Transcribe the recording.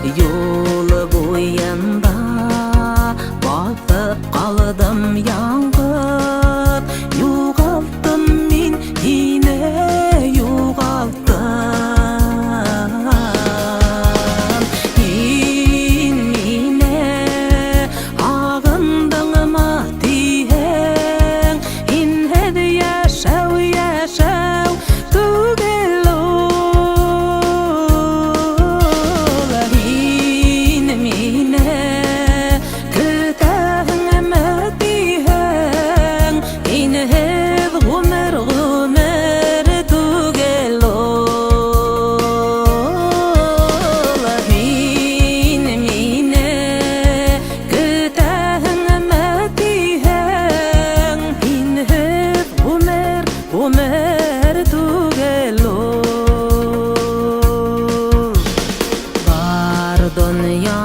Yol boyunda batып қалдым яңғыр, юғалттым мен yine юғалттым. Yine ағындыңыма тиең, инеді яшау түгел ол. Мені күтәңіме тиең, инеді ғұмыр түгел ол. Мені күтәңіме тиең, инеді ғұмыр түгел ол. Бар дүния